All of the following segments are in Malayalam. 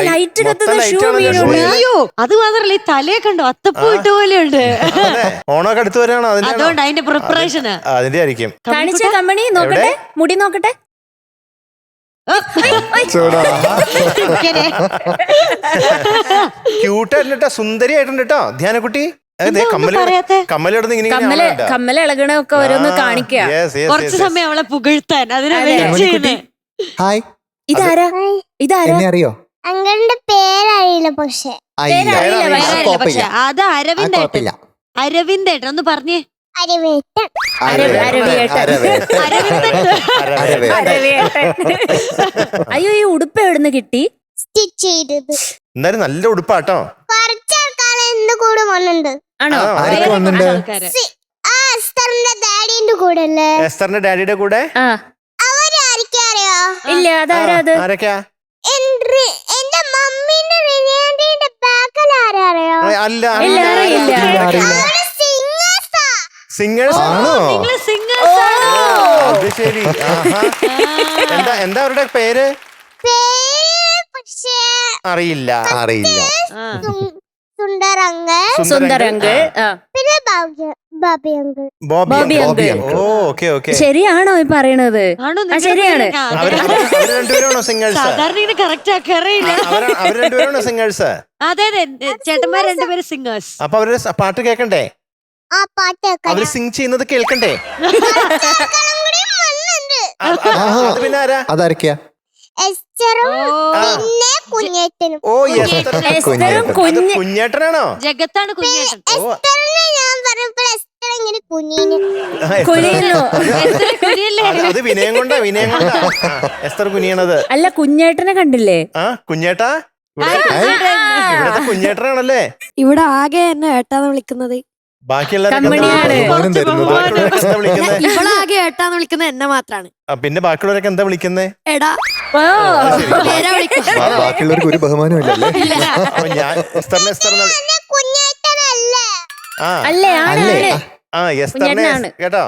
ലൈറ്റ് കത്തുന്ന ഷൂ അയ്യോ അത് മാത്രല്ല ഈ തലയെ കണ്ടോ അത്തപ്പൂ ഇട്ട പോലെയുണ്ട്. ഓണൊക്കെ അടുത്ത് വരാണോ? അതുകൊണ്ട് അതിന്റെ പ്രിപ്പറേഷന് അതിന്റെ ആയിരിക്കും. കാണിച്ച കമ്പനി നോക്കട്ടെ, മുടി നോക്കട്ടെ. ക്യൂട്ടായിട്ടുണ്ട്, സുന്ദരിയായിട്ടുണ്ട് കേട്ടോ ധ്യാനക്കുട്ടി. കമ്മലിടുന്ന ഇങ്ങനെ കമ്മല ഇളകണൊക്കെ ഓരോന്ന് കാണിക്കുക. കുറച്ചു സമയം അവളെ പുകഴ്ത്താൻ അതിനെ. ഹായ്, ഇതാരാ? എന്നെ അറിയോ? അങ്ങളുടെ പേരറിയില്ല. പക്ഷെ പക്ഷെ അത് അരവിന്ദേട്ടൻ. അരവിന്ദേട്ടൻ ഒന്ന് പറഞ്ഞേ. അരവേട്ടൻ. അയ്യോ, ഈ ഉടുപ്പ് എവിടുന്ന് കിട്ടി? സ്റ്റിച്ച് ചെയ്തത്. എന്തായാലും നല്ല ഉടുപ്പാട്ടോ. കുറച്ചാൾക്കാരെ എന്റെ കൂടെ വന്നിട്ടുണ്ട്. ആണോ? ആരൊക്കെ വന്നിട്ടുണ്ട്? എസ്തറിന്റെ ഡാഡിന്റെ കൂടെ അല്ലേ? എസ്തറിന്റെ ഡാഡിയുടെ കൂടെ. അവരായിരിക്കും അറിയോ? ഇല്ല, അതാരാ? അത് ആരൊക്കെയാ? എന്റെ മമ്മീന്റെ റിനിയാന്റിന്റെ ബാക്കിൽ ആരാ അറിയോ? അല്ല, സിംഗേഴ്സ് ആണോ? അത് ശരി. എന്താ അവരുടെ പേര്? പക്ഷേ അറിയില്ല. സുന്ദരങ്കൾ, പിന്നെ Bobby uncle. Bobby uncle. Okay okay. ശരിയാണോ ഈ പറയണത്? ശരിയാണ്. അവര് രണ്ടുപേരാണോ സിംഗേഴ്സ്? സാധാരണ ഇങ്ങനെ കറക്റ്റ് ആക്കാറില്ല. അവര് രണ്ടുപേരാണോ സിംഗേഴ്സ്? അതെ അതെ, ചേട്ടന്മാർ രണ്ടുപേരും സിംഗേഴ്സ്. അപ്പൊ അവര് പാട്ട് കേക്കണ്ടേ? ആ പാട്ട് അവര് സിംഗ് ചെയ്യുന്നത് കേൾക്കണ്ടേ? അത് പിന്നെ ആരാ? അതാരൊക്കെയാ? എസ്തറും പിന്നെ കുഞ്ഞേട്ടനും. ഓ, കുഞ്ഞേട്ടനാണോ? ജഗത്താണ് കുഞ്ഞേട്ടൻ. എസ്തറിനെ ഞാൻ പറഞ്ഞപ്പോൾ എസ്തർ ഇങ്ങനെ കുഞ്ഞിന്. അത് വിനയം കൊണ്ടാ. എസ്തർ കുനിയണത്. അല്ല, കുഞ്ഞേട്ടനെ കണ്ടില്ലേ? കുഞ്ഞേട്ടാ ഇവിടത്തെ കുഞ്ഞേട്ടനാണല്ലേ? ഇവിടെ ആകെ എന്നെ ഏട്ടാന്ന് വിളിക്കുന്നത്. ഇവളാകെ ഏട്ടാന്ന് വിളിക്കുന്നത് എന്നെ മാത്രാണ്. പിന്നെ ബാക്കിയുള്ളവരൊക്കെ എന്താ വിളിക്കുന്നേ? എടാ. ബാക്കിയുള്ളവർക്ക് ഒരു ബഹുമാനം ഇല്ലല്ലേ? ഞാൻ കേട്ടോ,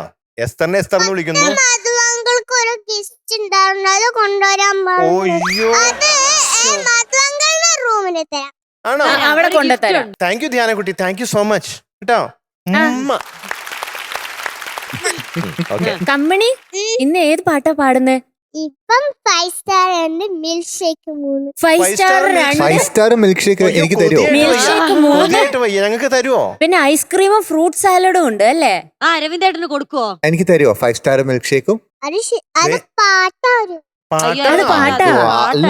എസ്തറിനെ എസ്തർന്ന് വിളിക്കുന്നു. മധുവങ്ങൾക്ക് ഒരു ഗിഫ്റ്റ് ഉണ്ടായിരുന്നു, അത് കൊണ്ടുവരാൻ പറഞ്ഞു. അത് മധുവങ്ങളുടെ റൂമിൽ തരാം. ആണോ? അവിടെ കൊണ്ടുതരാം. താങ്ക് യു ധ്യാനക്കുട്ടി, താങ്ക് യു സോ മച്ച് കേട്ടോ. കമ്പനി ഇന്ന് ഏത് പാട്ടാ പാടുന്നേ? ഇപ്പം 5 സ്റ്റാർ ഉണ്ട്, milk shake 3. 5 star milk shake എനിക്ക് തരുമോ? ഞങ്ങൾക്ക് തരുമോ? പിന്നെ ഐസ്ക്രീമും ഫ്രൂട്ട് സാലഡും ഉണ്ട് അല്ലേ? അരവിന്ദേട്ടന് കൊടുക്കുവോ? എനിക്ക് തരുമോ 5 സ്റ്റാർ മിൽക്ക് ഷേക്കും? അത് പാട്ടാ. അല്ല,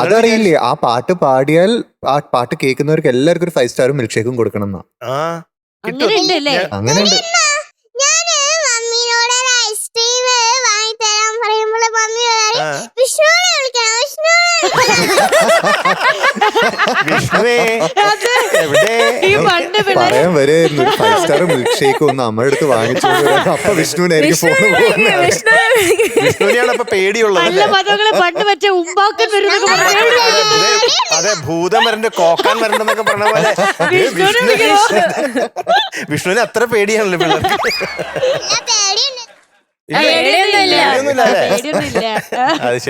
അതറിയില്ലേ? ആ പാട്ട് പാടിയാൽ ആ പാട്ട് കേൾക്കുന്നവർക്ക് എല്ലാവർക്കും ഒരു 5 സ്റ്റാറും മിൽക്ക് ഷേക്കും കൊടുക്കണം എന്നാ. അങ്ങനെയുണ്ട്. ഞാന് മമ്മിനോട് ഒരു ഐസ്ക്രീം വാങ്ങി തരാൻ പറയുമ്പോൾ മമ്മി വിഷ്ണുവിനെ വിളിക്കണം, പറയാൻ വരെയായിരുന്നു 5 സ്റ്റാർ മിൽക്ക് ഷേക്ക് ഒന്ന് നമ്മുടെ അടുത്ത് വാങ്ങിച്ചു. അപ്പൊ വിഷ്ണുവിനായിരിക്കും ഫോണ് പോകുന്നത്. വിഷ്ണുവിനെയാണ് അപ്പൊ പേടിയുള്ളത്. പണ്ട് മറ്റേ ഉമ്പാക്കൻ അതെ, ഭൂതം വരണ്ട്, കോക്കാൻ വരണ്ടെന്നൊക്കെ പറഞ്ഞ പോലെ വിഷ്ണുവിന് അത്ര പേടിയാണല്ലോ പിള്ളേർക്ക്. പേടിയുണ്ട്. പേടിയൊന്നുമില്ല. അത് ശരി.